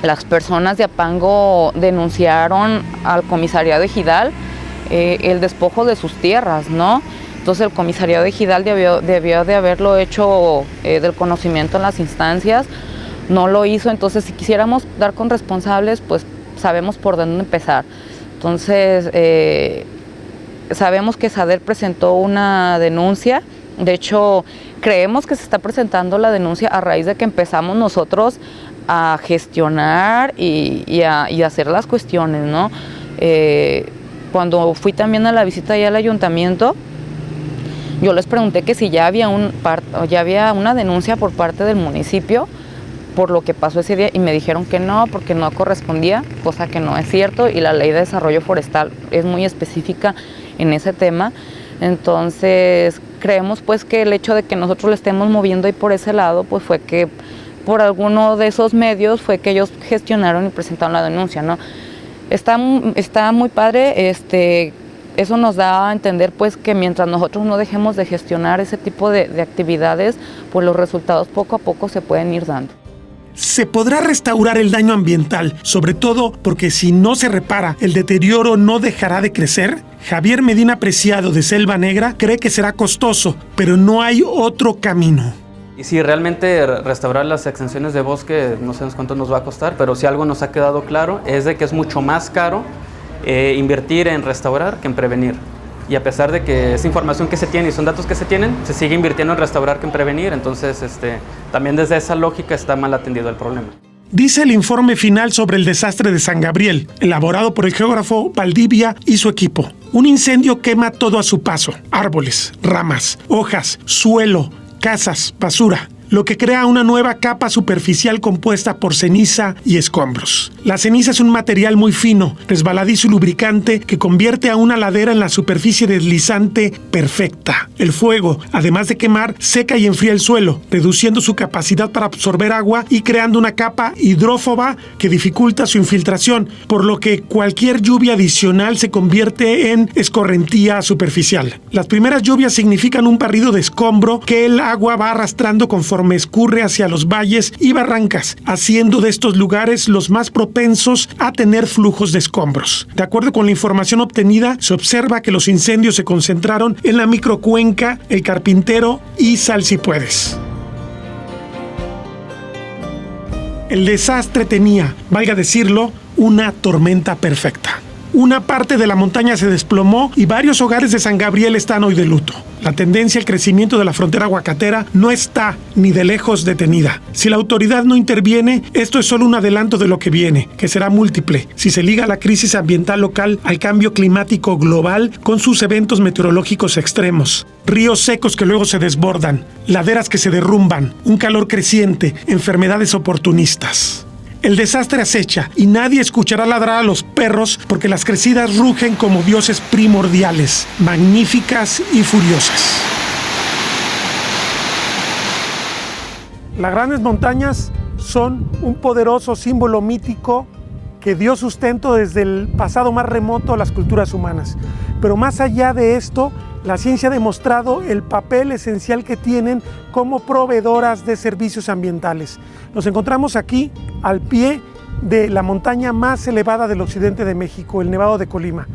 las personas de Apango denunciaron al comisariado ejidal el despojo de sus tierras, ¿no? Entonces el comisariado ejidal debió de haberlo hecho del conocimiento en las instancias, no lo hizo. Entonces si quisiéramos dar con responsables, pues sabemos por dónde empezar. Entonces sabemos que SADER presentó una denuncia. De hecho, creemos que se está presentando la denuncia a raíz de que empezamos nosotros a gestionar y a hacer las cuestiones, ¿no? Cuando fui también a la visita allá al ayuntamiento, yo les pregunté que si ya había una denuncia por parte del municipio por lo que pasó ese día y me dijeron que no, porque no correspondía, cosa que no es cierto, y la ley de desarrollo forestal es muy específica en ese tema. Entonces creemos pues que el hecho de que nosotros le estemos moviendo ahí por ese lado pues fue que por alguno de esos medios fue que ellos gestionaron y presentaron la denuncia, ¿no? Está muy padre, eso nos da a entender pues que mientras nosotros no dejemos de gestionar ese tipo de actividades, pues los resultados poco a poco se pueden ir dando. ¿Se podrá restaurar el daño ambiental, sobre todo porque si no se repara, el deterioro no dejará de crecer? Javier Medina Preciado, de Selva Negra, cree que será costoso, pero no hay otro camino. Y si realmente restaurar las extensiones de bosque, no sabemos cuánto nos va a costar, pero si algo nos ha quedado claro es de que es mucho más caro invertir en restaurar que en prevenir. Y a pesar de que es información que se tiene y son datos que se tienen, se sigue invirtiendo en restaurar que en prevenir. Entonces, también desde esa lógica está mal atendido el problema. Dice el informe final sobre el desastre de San Gabriel, elaborado por el geógrafo Valdivia y su equipo. Un incendio quema todo a su paso: árboles, ramas, hojas, suelo, casas, basura, lo que crea una nueva capa superficial compuesta por ceniza y escombros. La ceniza es un material muy fino, resbaladizo y lubricante que convierte a una ladera en la superficie deslizante perfecta. El fuego, además de quemar, seca y enfría el suelo, reduciendo su capacidad para absorber agua y creando una capa hidrófoba que dificulta su infiltración, por lo que cualquier lluvia adicional se convierte en escorrentía superficial. Las primeras lluvias significan un barrido de escombro que el agua va arrastrando conforme escurre hacia los valles y barrancas, haciendo de estos lugares los más propensos a tener flujos de escombros. De acuerdo con la información obtenida, se observa que los incendios se concentraron en la microcuenca El Carpintero y Salsipuedes. El desastre tenía, valga decirlo, una tormenta perfecta. Una parte de la montaña se desplomó y varios hogares de San Gabriel están hoy de luto. La tendencia al crecimiento de la frontera aguacatera no está ni de lejos detenida. Si la autoridad no interviene, esto es solo un adelanto de lo que viene, que será múltiple, si se liga la crisis ambiental local al cambio climático global con sus eventos meteorológicos extremos. Ríos secos que luego se desbordan, laderas que se derrumban, un calor creciente, enfermedades oportunistas. El desastre acecha y nadie escuchará ladrar a los perros porque las crecidas rugen como dioses primordiales, magníficas y furiosas. Las grandes montañas son un poderoso símbolo mítico que dio sustento desde el pasado más remoto a las culturas humanas. Pero más allá de esto, la ciencia ha demostrado el papel esencial que tienen como proveedoras de servicios ambientales. Nos encontramos aquí, al pie de la montaña más elevada del occidente de México, el Nevado de Colima.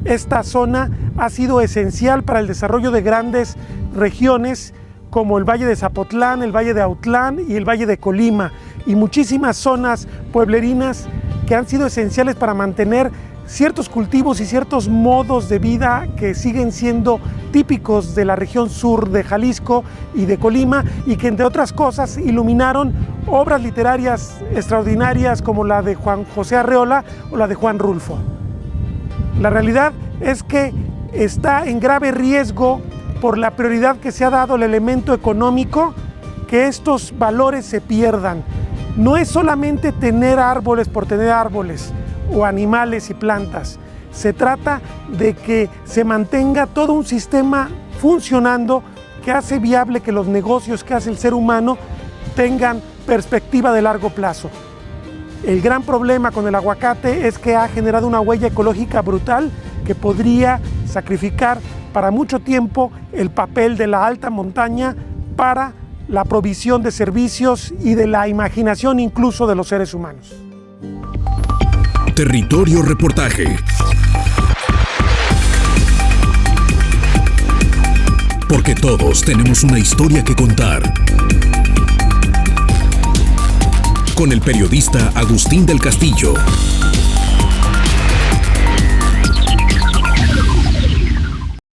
Esta zona ha sido esencial para el desarrollo de grandes regiones como el Valle de Zapotlán, el Valle de Autlán y el Valle de Colima, y muchísimas zonas pueblerinas que han sido esenciales para mantener ciertos cultivos y ciertos modos de vida que siguen siendo típicos de la región sur de Jalisco y de Colima, y que entre otras cosas iluminaron obras literarias extraordinarias como la de Juan José Arreola o la de Juan Rulfo. La realidad es que está en grave riesgo por la prioridad que se ha dado al elemento económico, que estos valores se pierdan. No es solamente tener árboles por tener árboles o animales y plantas. Se trata de que se mantenga todo un sistema funcionando que hace viable que los negocios que hace el ser humano tengan perspectiva de largo plazo. El gran problema con el aguacate es que ha generado una huella ecológica brutal que podría sacrificar para mucho tiempo el papel de la alta montaña para la provisión de servicios y de la imaginación incluso de los seres humanos. Territorio Reportaje. Porque todos tenemos una historia que contar. Con el periodista Agustín del Castillo.